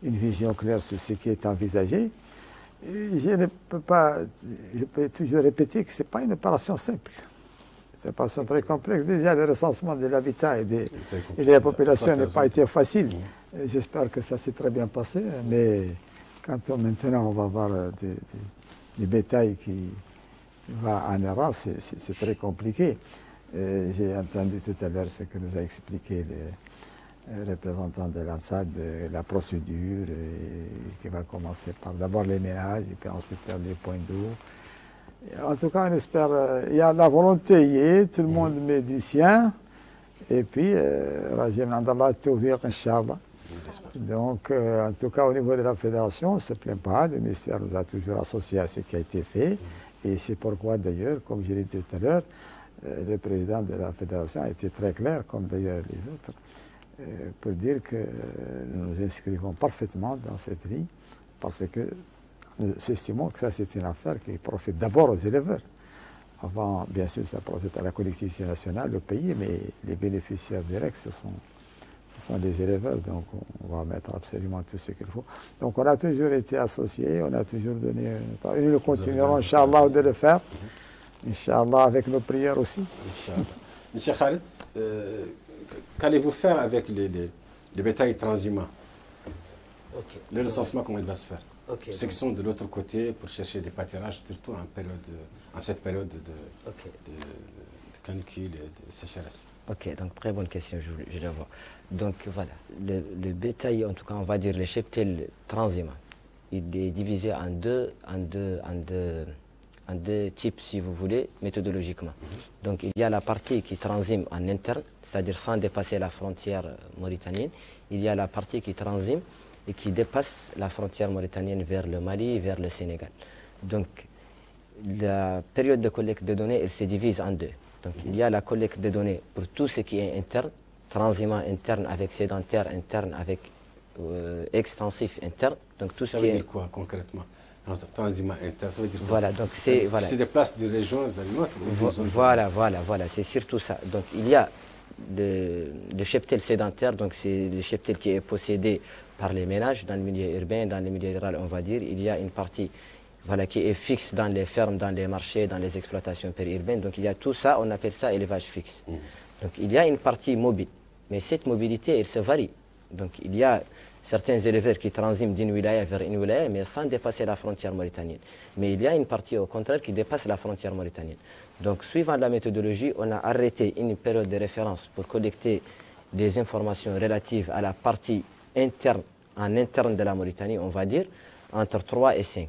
une vision claire sur ce qui est envisagé. Et je peux toujours répéter que ce n'est pas une opération simple. C'est une opération très complexe. Déjà, le recensement de l'habitat et de la population n'a pas été facile. J'espère que ça s'est très bien passé, mais quand maintenant on va voir des bétails qui va en erreur, c'est très compliqué. J'ai entendu tout à l'heure ce que nous a expliqué le représentant de l'ANSAT, la procédure qui va commencer par d'abord les ménages et puis ensuite faire les points d'eau. En tout cas, on espère, il y a la volonté, tout le monde met du sien, et puis, donc, en tout cas, au niveau de la fédération, on ne se plaint pas, le ministère nous a toujours associés à ce qui a été fait, et c'est pourquoi d'ailleurs, comme je l'ai dit tout à l'heure, le président de la fédération a été très clair, comme d'ailleurs les autres, pour dire que nous nous inscrivons parfaitement dans cette ligne, parce que nous estimons que ça c'est une affaire qui profite d'abord aux éleveurs. Avant, bien sûr, ça profite à la collectivité nationale, au pays, mais les bénéficiaires directs, ce sont les éleveurs, donc on va mettre absolument tout ce qu'il faut. Donc on a toujours été associés, on a toujours donné, et nous continuerons, Inch'Allah, de le faire, Inch'Allah, avec nos prières aussi. Monsieur Khaled, qu'allez-vous faire avec les bétails transhumants? Le recensement, comment il va se faire? Ceux qui sont de l'autre côté pour chercher des pâturages, surtout en cette période de canicule et de sécheresse. Ok, donc très bonne question, je la vois. Donc voilà, le bétail, en tout cas, on va dire le cheptel transhumant, il est divisé en deux types, si vous voulez, méthodologiquement. Donc il y a la partie qui transime en interne, c'est-à-dire sans dépasser la frontière mauritanienne. Il y a la partie qui transime et qui dépasse la frontière mauritanienne vers le Mali, vers le Sénégal. Donc la période de collecte de données, elle se divise en deux. Donc il y a la collecte de données pour tout ce qui est interne, transhumant interne avec sédentaire interne, avec extensif interne. Donc tout ça ce veut qui dire quoi concrètement? Transhumant interne, ça veut dire quoi? Voilà, donc c'est voilà. Se déplace d'une région vers une autre. Voilà, c'est surtout ça. Donc il y a le cheptel sédentaire, donc c'est le cheptel qui est possédé par les ménages dans le milieu urbain, dans le milieu rural, on va dire. Il y a une partie qui est fixe dans les fermes, dans les marchés, dans les exploitations périurbaines. Donc il y a tout ça, on appelle ça élevage fixe. Donc il y a une partie mobile, mais cette mobilité, elle se varie. Donc il y a certains éleveurs qui transiment d'une wilaya vers une wilaya, mais sans dépasser la frontière mauritanienne. Mais il y a une partie, au contraire, qui dépasse la frontière mauritanienne. Donc suivant la méthodologie, on a arrêté une période de référence pour collecter des informations relatives à la partie interne, en interne de la Mauritanie, on va dire, entre 3 et 5.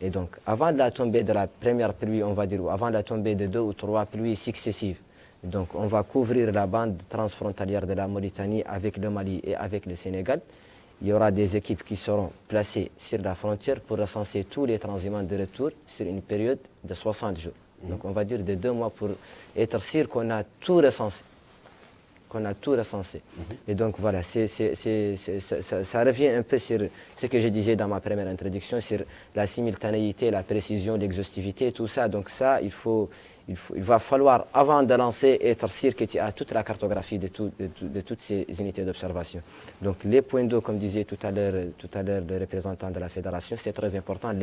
Et donc, avant la tombée de la première pluie, on va dire, ou avant la tombée de 2 ou 3 pluies successives, donc on va couvrir la bande transfrontalière de la Mauritanie avec le Mali et avec le Sénégal. Il y aura des équipes qui seront placées sur la frontière pour recenser tous les transhumants de retour sur une période de 60 jours. Donc on va dire de 2 mois pour être sûr qu'on a tout recensé. Et donc voilà, ça revient un peu sur ce que je disais dans ma première introduction, sur la simultanéité, la précision, l'exhaustivité, tout ça. Donc ça, il va falloir, avant de lancer, être sûr que tu as toute la cartographie de toutes ces unités d'observation. Donc les points d'eau, comme disait tout à l'heure le représentant de la fédération, c'est très important.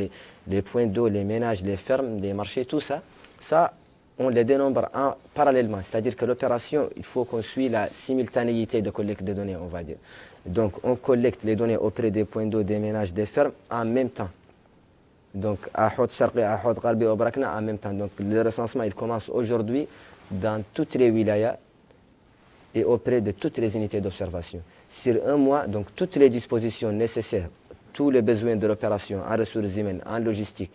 Les points d'eau, les ménages, les fermes, les marchés, tout ça, on les dénombre parallèlement. C'est-à-dire que l'opération, il faut qu'on suive la simultanéité de collecte de données, on va dire. Donc on collecte les données auprès des points d'eau, des ménages, des fermes en même temps. Donc à Hout Sharqi, à Hout Gharbi, au Brakna en même temps. Donc le recensement, il commence aujourd'hui dans toutes les wilayas et auprès de toutes les unités d'observation. Sur un mois, donc toutes les dispositions nécessaires, tous les besoins de l'opération en ressources humaines, en logistique,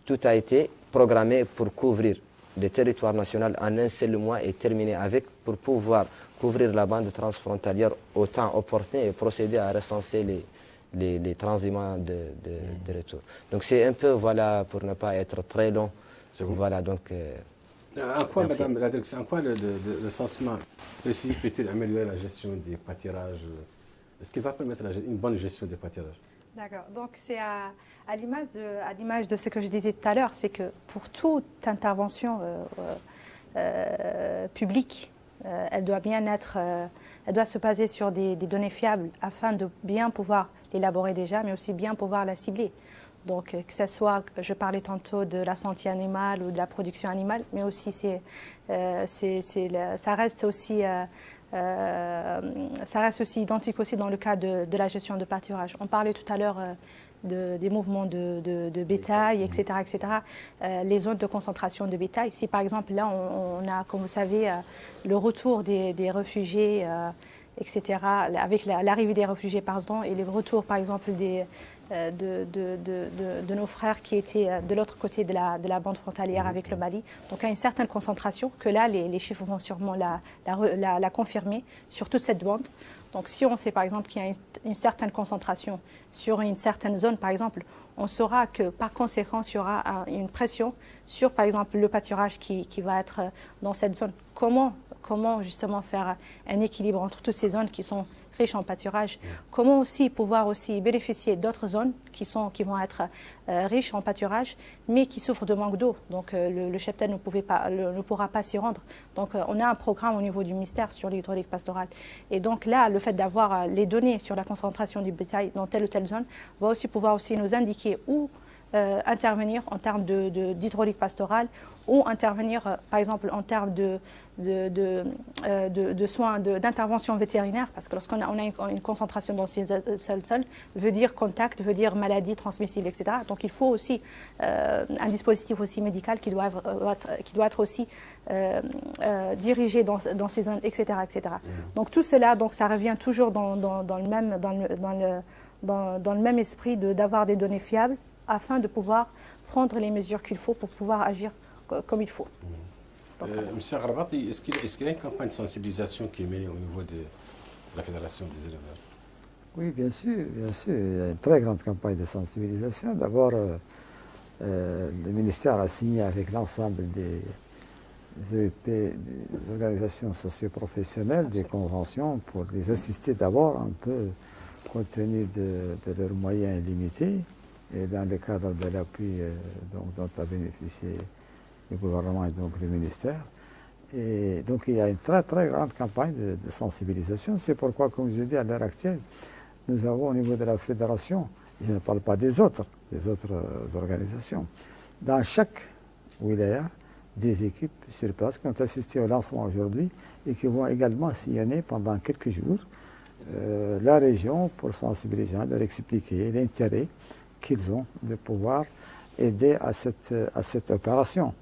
tout a été programmé pour couvrir le territoire national en un seul mois et terminer avec pour pouvoir couvrir la bande transfrontalière au temps opportun et procéder à recenser les transhumants de retour. Donc c'est un peu, voilà, pour ne pas être très long. Voilà, donc... en quoi, Madame la Directrice, en quoi le recensement précis peut-il améliorer la gestion des pâturages? Est-ce qu'il va permettre une bonne gestion des pâturages? D'accord. Donc c'est à l'image de ce que je disais tout à l'heure, c'est que pour toute intervention publique, elle doit se baser sur des données fiables afin de bien pouvoir l'élaborer déjà, mais aussi bien pouvoir la cibler. Donc que ce soit, je parlais tantôt de la santé animale ou de la production animale, mais aussi ça reste aussi identique aussi dans le cas de la gestion de pâturage. On parlait tout à l'heure des mouvements de bétail, etc. Les zones de concentration de bétail. Si par exemple là on a, comme vous savez, le retour des réfugiés, etc., avec l'arrivée des réfugiés, pardon, et le retour par exemple de nos frères qui étaient de l'autre côté de la bande frontalière avec le Mali. Donc il y a une certaine concentration que là, les chiffres vont sûrement la confirmer sur toute cette bande. Donc si on sait par exemple qu'il y a une certaine concentration sur une certaine zone, par exemple, on saura que par conséquent, il y aura une pression sur par exemple le pâturage qui va être dans cette zone. Comment justement faire un équilibre entre toutes ces zones qui sont riches en pâturage, comment aussi pouvoir aussi bénéficier d'autres zones qui vont être riches en pâturage, mais qui souffrent de manque d'eau. Donc le cheptel ne pourra pas s'y rendre. Donc on a un programme au niveau du ministère sur l'hydraulique pastorale. Et donc là, le fait d'avoir les données sur la concentration du bétail dans telle ou telle zone va aussi pouvoir aussi nous indiquer où intervenir en termes d'hydraulique pastorale ou intervenir, par exemple, en termes de soins, d'intervention vétérinaire, parce que lorsqu'on a une concentration dans ces sols, veut dire contact, veut dire maladie transmissible, etc. Donc il faut aussi un dispositif aussi médical qui doit être aussi dirigé dans ces zones, etc., etc. Donc tout cela, donc ça revient toujours dans le même esprit d'avoir des données fiables afin de pouvoir prendre les mesures qu'il faut pour pouvoir agir comme il faut. Monsieur Gharabati, est-ce qu'il y a une campagne de sensibilisation qui est menée au niveau de la Fédération des éleveurs? Oui, bien sûr, bien sûr. Il y a une très grande campagne de sensibilisation. D'abord, le ministère a signé avec l'ensemble des EEP, des organisations socio-professionnelles, des conventions pour les assister d'abord un peu compte tenu de leurs moyens limités et dans le cadre de l'appui dont a bénéficié le gouvernement et donc le ministère. Et donc il y a une très très grande campagne de sensibilisation. C'est pourquoi, comme je dis, à l'heure actuelle, nous avons au niveau de la fédération, je ne parle pas des autres organisations, dans chaque wilaya, des équipes sur place qui ont assisté au lancement aujourd'hui et qui vont également sillonner pendant quelques jours la région pour sensibiliser, leur expliquer l'intérêt qu'ils ont de pouvoir aider à cette opération.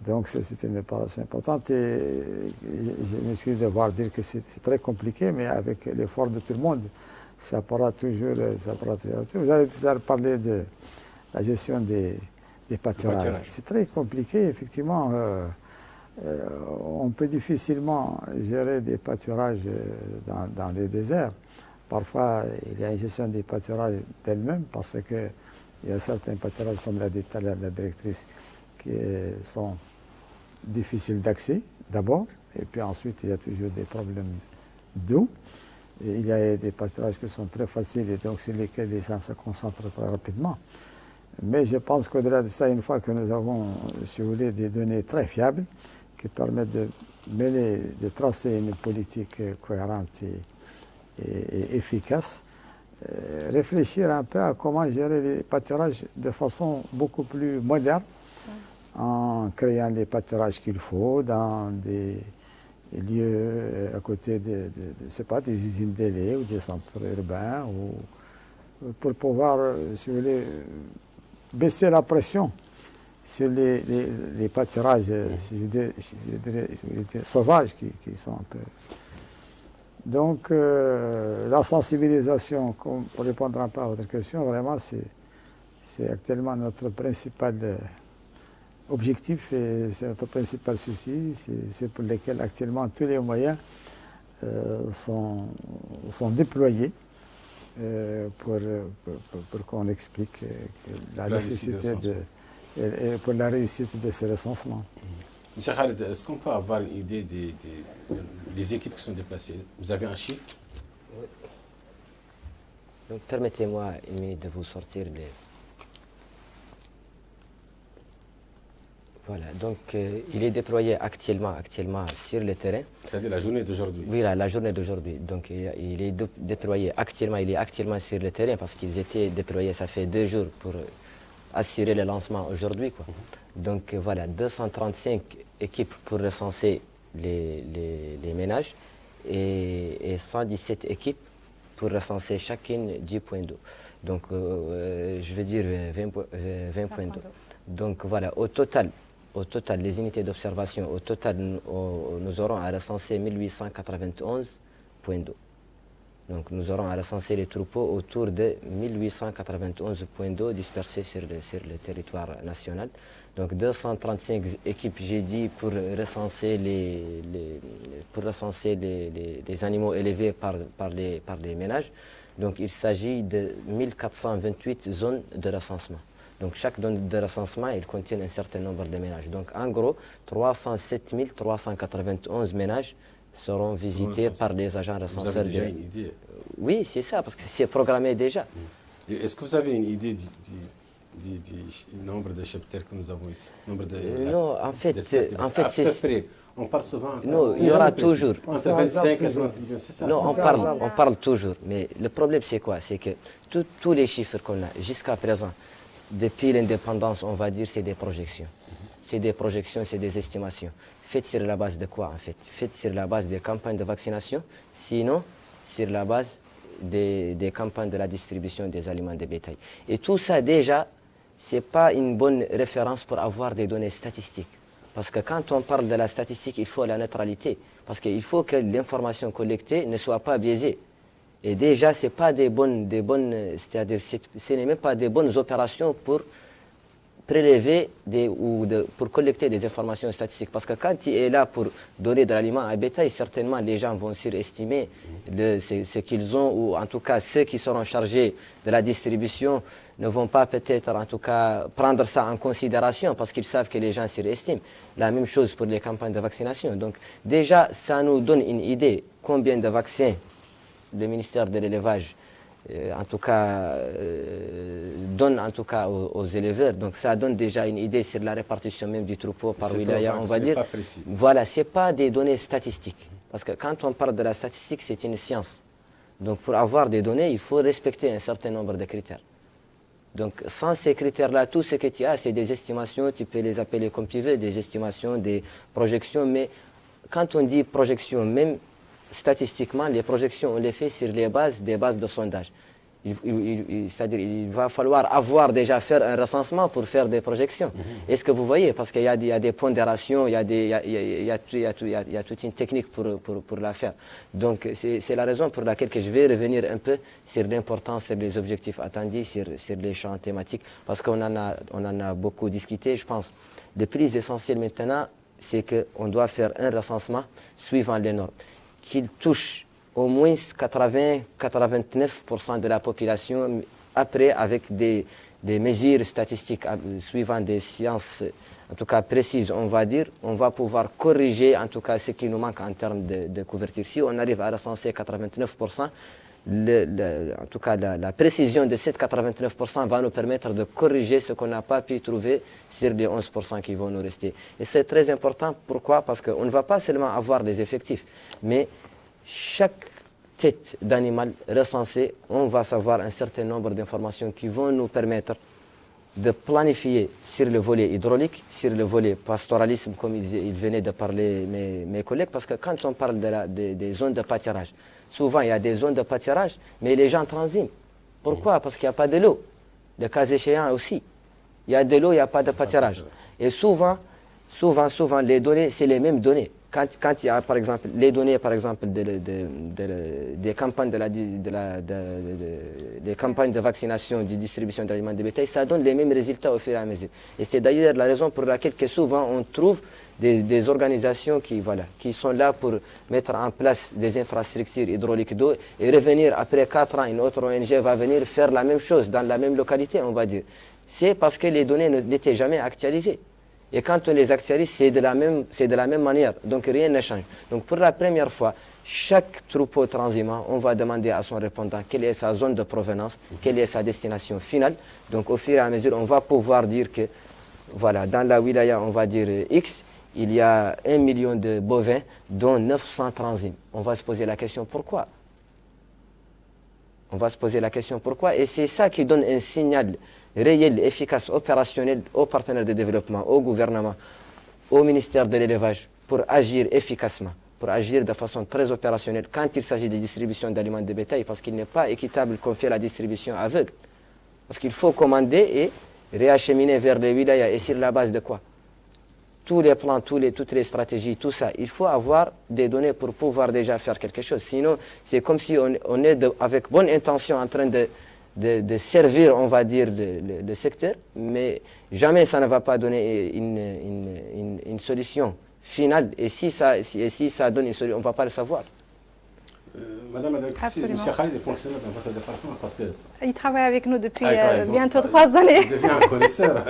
Donc c'est une opération importante et je m'excuse de voir dire que c'est très compliqué, mais avec l'effort de tout le monde, ça pourra toujours. Vous avez parlé de la gestion des pâturages. C'est très compliqué, effectivement. On peut difficilement gérer des pâturages dans les déserts. Parfois, il y a une gestion des pâturages d'elle-même parce qu'il y a certains pâturages, comme l'a dit tout à l'heure la directrice, qui sont difficiles d'accès d'abord, et puis ensuite il y a toujours des problèmes d'eau. Il y a des pâturages qui sont très faciles et donc sur lesquels les gens se concentrent très rapidement. Mais je pense qu'au-delà de ça, une fois que nous avons, si vous voulez, des données très fiables qui permettent de tracer une politique cohérente et efficace, réfléchir un peu à comment gérer les pâturages de façon beaucoup plus moderne, en créant les pâturages qu'il faut dans des lieux à côté des usines de lait ou des centres urbains, ou pour pouvoir, si vous voulez, baisser la pression sur les pâturages sauvages qui sont un peu... Donc, la sensibilisation, pour répondre un peu à votre question, vraiment, c'est actuellement notre principal objectif et c'est notre principal souci. C'est pour lequel actuellement tous les moyens sont déployés pour qu'on explique la nécessité pour la réussite de ce recensement. Monsieur Khaled, est-ce qu'on peut avoir une idée des équipes qui sont déplacées? Vous avez un chiffre? Oui. Donc permettez-moi une minute de vous sortir les... Voilà, donc il est déployé actuellement sur le terrain. C'est-à-dire la journée d'aujourd'hui? Oui, la journée d'aujourd'hui. Donc il est déployé actuellement, sur le terrain parce qu'ils étaient déployés, ça fait 2 jours pour assurer le lancement aujourd'hui, quoi. Donc voilà, 235 équipes pour recenser les ménages et 117 équipes pour recenser chacune 10 points d'eau. Donc je veux dire 20 points d'eau. Donc voilà, au total, les unités d'observation, au total, nous aurons à recenser 1891 points d'eau. Donc nous aurons à recenser les troupeaux autour de 1891 points d'eau dispersés sur le territoire national. Donc 235 équipes, j'ai dit, pour recenser les animaux élevés par les ménages. Donc il s'agit de 1428 zones de recensement. Donc chaque zone de recensement, il contient un certain nombre de ménages. Donc en gros, 307 391 ménages seront visités par les agents recenseurs. Vous avez déjà une idée? Oui, c'est ça, parce que c'est programmé déjà. Est-ce que vous avez une idée du nombre de cheptels que nous avons ici? Non, en fait, c'est... On parle souvent... Non, il y aura toujours... Entre 25 et 30 millions, c'est ça? Non, on parle toujours. Mais le problème, c'est quoi? C'est que tous les chiffres qu'on a jusqu'à présent, depuis l'indépendance, on va dire, c'est des projections. C'est des projections, c'est des estimations. Faites sur la base de quoi, en fait? Faites sur la base des campagnes de vaccination, sinon sur la base des campagnes de la distribution des aliments de bétail. Et tout ça, déjà, ce n'est pas une bonne référence pour avoir des données statistiques. Parce que quand on parle de la statistique, il faut la neutralité. Parce qu'il faut que l'information collectée ne soit pas biaisée. Et déjà, ce n'est pas c'est-à-dire, ce n'est même pas des bonnes opérations pour prélever pour collecter des informations statistiques. Parce que quand il est là pour donner de l'aliment à bétail, certainement les gens vont surestimer ce qu'ils ont, ou en tout cas ceux qui seront chargés de la distribution ne vont pas peut-être en tout cas prendre ça en considération parce qu'ils savent que les gens surestiment. La même chose pour les campagnes de vaccination. Donc déjà, ça nous donne une idée combien de vaccins le ministère de l'élevage en tout cas donne en tout cas aux éleveurs. Donc ça donne déjà une idée sur la répartition même du troupeau par wilaya, on va dire. Pas précis. Voilà, ce n'est pas des données statistiques. Parce que quand on parle de la statistique, c'est une science. Donc pour avoir des données, il faut respecter un certain nombre de critères. Donc sans ces critères-là, tout ce que tu as, c'est des estimations, tu peux les appeler comme tu veux, des estimations, des projections. Mais quand on dit projection, même statistiquement, les projections, on les fait sur les bases des bases de sondage. C'est-à-dire il va falloir faire un recensement pour faire des projections. Est-ce que vous voyez? Parce qu'il y a des pondérations, il y a toute une technique pour la faire. Donc c'est la raison pour laquelle que je vais revenir un peu sur l'importance, sur les objectifs attendus, sur les champs thématiques, parce qu'on en a beaucoup discuté. Je pense le plus essentiel maintenant, c'est qu'on doit faire un recensement suivant les normes, qu'il touche au moins 80-89% de la population, après avec des mesures statistiques suivant des sciences, en tout cas précises, on va dire, on va pouvoir corriger en tout cas ce qui nous manque en termes de couverture. Si on arrive à recenser 89%, en tout cas la précision de ces 89% va nous permettre de corriger ce qu'on n'a pas pu trouver sur les 11% qui vont nous rester. Et c'est très important, pourquoi? Parce qu'on ne va pas seulement avoir des effectifs, mais chaque tête d'animal recensée, on va savoir un certain nombre d'informations qui vont nous permettre de planifier sur le volet hydraulique, sur le volet pastoralisme, comme il venait de parler mes collègues, parce que quand on parle des zones de pâturage, souvent il y a des zones de pâturage, mais les gens transident. Pourquoi? Parce qu'il n'y a pas de l'eau. Le cas échéant aussi. Il y a de l'eau, il n'y a pas de pâturage. Et souvent, les données, c'est les mêmes données. Quand il y a par exemple les données des campagnes des campagnes de vaccination, de distribution d'aliments de bétail, ça donne les mêmes résultats au fur et à mesure. Et c'est d'ailleurs la raison pour laquelle que souvent on trouve des organisations qui sont là pour mettre en place des infrastructures hydrauliques d'eau et revenir après 4 ans, une autre ONG va venir faire la même chose dans la même localité, on va dire. C'est parce que les données n'étaient jamais actualisées. Et quand on les actualise, c'est de la même manière. Donc rien ne change. Donc pour la première fois, chaque troupeau transhumant, on va demander à son répondant quelle est sa zone de provenance, quelle est sa destination finale. Donc au fur et à mesure, on va pouvoir dire que, voilà, dans la wilaya, on va dire X, il y a 1 million de bovins, dont 900 transhumes. On va se poser la question pourquoi? On va se poser la question pourquoi? Et c'est ça qui donne un signal réel, efficace, opérationnel aux partenaires de développement, au gouvernement, au ministère de l'élevage, pour agir efficacement, pour agir de façon très opérationnelle quand il s'agit de distribution d'aliments de bétail, parce qu'il n'est pas équitable qu'on fait la distribution aveugle. Parce qu'il faut commander et réacheminer vers les wilayas. Et sur la base de quoi? Tous les plans, toutes les stratégies, tout ça, il faut avoir des données pour pouvoir déjà faire quelque chose. Sinon, c'est comme si on est avec bonne intention en train de servir, on va dire, le secteur, mais jamais ça ne va pas donner une solution finale. Et si ça donne une solution, on ne va pas le savoir. Madame la directrice, M. Khalid est fonctionnaire dans votre département parce que... Il travaille avec nous depuis bientôt 3 années. Il devient un connaisseur.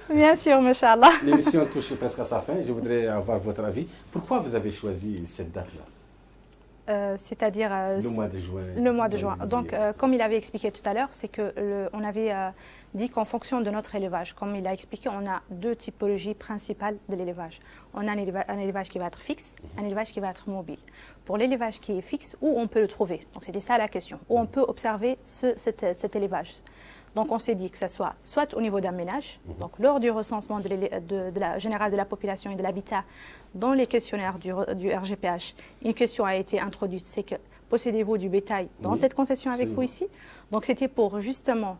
Bien sûr, Machallah. L'émission touche presque à sa fin. Je voudrais avoir votre avis. Pourquoi vous avez choisi cette date-là? C'est-à-dire le mois de juin. Le mois de juin. Donc, comme il avait expliqué tout à l'heure, c'est qu'on avait dit qu'en fonction de notre élevage, comme il a expliqué, on a 2 typologies principales de l'élevage. On a un élevage qui va être fixe, un élevage qui va être mobile. Pour l'élevage qui est fixe, où on peut le trouver? Donc, c'était ça la question. Où on peut observer cet élevage? Donc on s'est dit que ce soit au niveau d'un ménage, donc lors du recensement général de la population et de l'habitat, dans les questionnaires du RGPH, une question a été introduite, c'est que possédez-vous du bétail dans cette concession avec vous ici? Donc c'était pour justement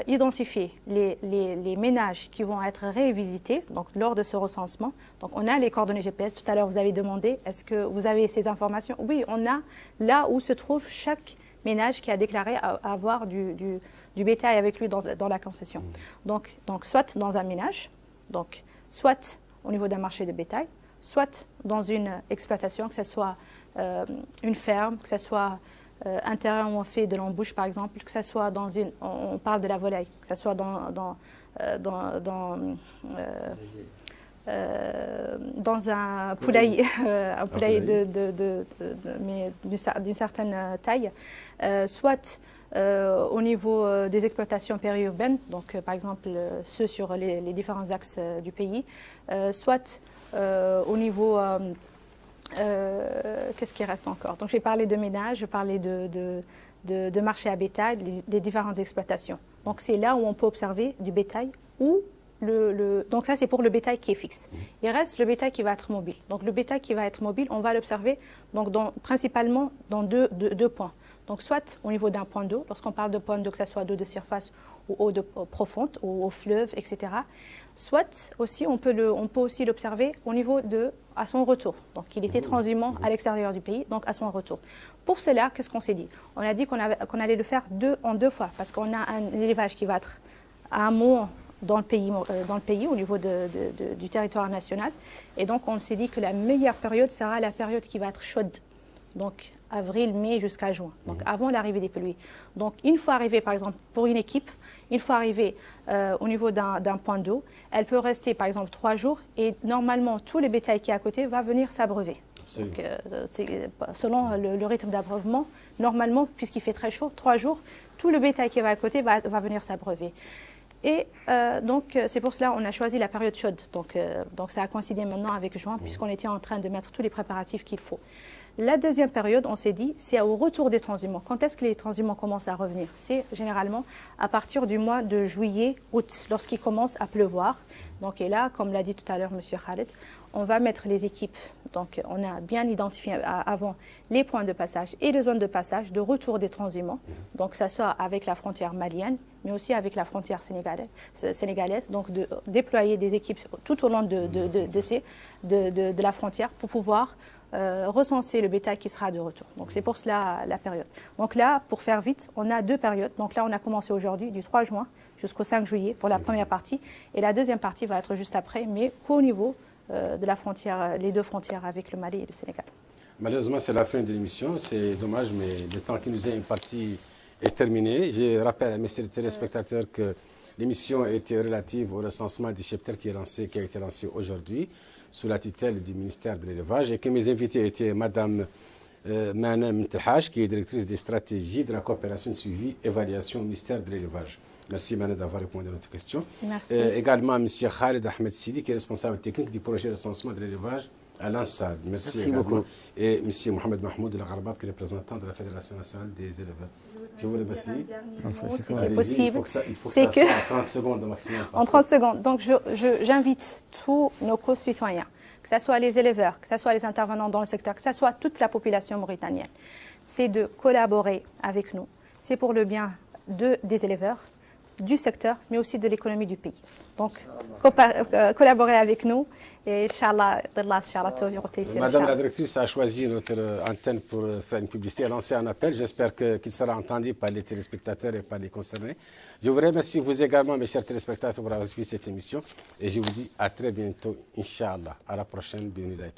identifier les ménages qui vont être révisités donc, lors de ce recensement. Donc on a les coordonnées GPS. Tout à l'heure, vous avez demandé, est-ce que vous avez ces informations? Oui, on a là où se trouve chaque ménage qui a déclaré avoir du bétail avec lui dans la concession. Donc soit dans un ménage, donc, soit au niveau d'un marché de bétail, soit dans une exploitation, que ce soit une ferme, que ce soit un terrain où on fait de l'embouche par exemple, que ce soit dans une, on parle de la volaille, que ce soit dans un poulailler, un poulailler mais d'une certaine taille, soit au niveau des exploitations périurbaines, donc par exemple ceux sur les différents axes du pays, soit au niveau qu'est-ce qui reste encore? Donc j'ai parlé de ménage, je parlais de marché à bétail, des différentes exploitations. Donc c'est là où on peut observer du bétail ou donc ça c'est pour le bétail qui est fixe. Il reste le bétail qui va être mobile. Donc le bétail qui va être mobile, on va l'observer principalement dans deux points. Donc soit au niveau d'un point d'eau, lorsqu'on parle de point d'eau, que ce soit d'eau de surface ou eau profonde, ou au fleuve, etc. Soit aussi, on peut aussi l'observer au niveau à son retour. Donc il était transhumant à l'extérieur du pays, donc à son retour. Pour cela, qu'est-ce qu'on s'est dit? On a dit qu'on allait le faire en deux fois, parce qu'on a un élevage qui va être à un moment dans le pays au niveau du territoire national. Et donc on s'est dit que la meilleure période sera la période qui va être chaude. Donc avril, mai jusqu'à juin, donc avant l'arrivée des pluies. Donc une fois arrivée, par exemple, pour une équipe, une fois arrivée au niveau d'un point d'eau, elle peut rester par exemple 3 jours et normalement tout le bétail qui est à côté va venir s'abreuver. Selon le rythme d'abreuvement, normalement, puisqu'il fait très chaud, 3 jours, tout le bétail qui va à côté va venir s'abreuver. Et donc c'est pour cela qu'on a choisi la période chaude. Donc ça a coïncidé maintenant avec juin, puisqu'on était en train de mettre tous les préparatifs qu'il faut. La deuxième période, on s'est dit, c'est au retour des transhumants. Quand est-ce que les transhumants commencent à revenir? C'est généralement à partir du mois de juillet, août, lorsqu'il commence à pleuvoir. Donc, et là, comme l'a dit tout à l'heure M. Khaled, on va mettre les équipes. Donc, on a bien identifié avant les points de passage et les zones de passage de retour des transhumants. Donc, ça soit avec la frontière malienne, mais aussi avec la frontière sénégalaise. Donc, de déployer des équipes tout au long de la frontière pour pouvoir recenser le bétail qui sera de retour. Donc c'est pour cela la période. Donc là, pour faire vite, on a deux périodes. Donc là, on a commencé aujourd'hui du 3 juin jusqu'au 5 juillet pour la première partie. Et la deuxième partie va être juste après, mais qu'au niveau de la frontière, les deux frontières avec le Mali et le Sénégal. Malheureusement, c'est la fin de l'émission. C'est dommage, mais le temps qui nous est imparti est terminé. Je rappelle à mes téléspectateurs que l'émission était relative au recensement des cheptels qui a été lancé aujourd'hui sous la tutelle du ministère de l'Élevage et que mes invités étaient Mme Mana Mtelhaj, qui est directrice des stratégies de la coopération de suivi et évaluation au ministère de l'Élevage. Merci Mana d'avoir répondu à notre question. Merci. Également M. Khaled Ahmed Sidi, qui est responsable technique du projet de recensement de l'élevage à l'ANSAD. Merci beaucoup. Et M. Mohamed Mahmoud de la Garbat, qui est représentant de la Fédération nationale des éleveurs. Je vous remercie. Si c'est possible. Il faut que ça soit en 30 secondes au maximum. En 30 secondes. Donc j'invite tous nos co-citoyens, que ce soit les éleveurs, que ce soit les intervenants dans le secteur, que ce soit toute la population mauritanienne, c'est de collaborer avec nous. C'est pour le bien des éleveurs, du secteur, mais aussi de l'économie du pays. Donc, collaborer avec nous et Inch'Allah, Madame la directrice a choisi notre antenne pour faire une publicité et lancer un appel. J'espère qu'il sera entendu par les téléspectateurs et par les concernés. Je vous remercie, vous également, mes chers téléspectateurs, pour avoir suivi cette émission. Et je vous dis à très bientôt, Inch'Allah. À la prochaine. Bienvenue.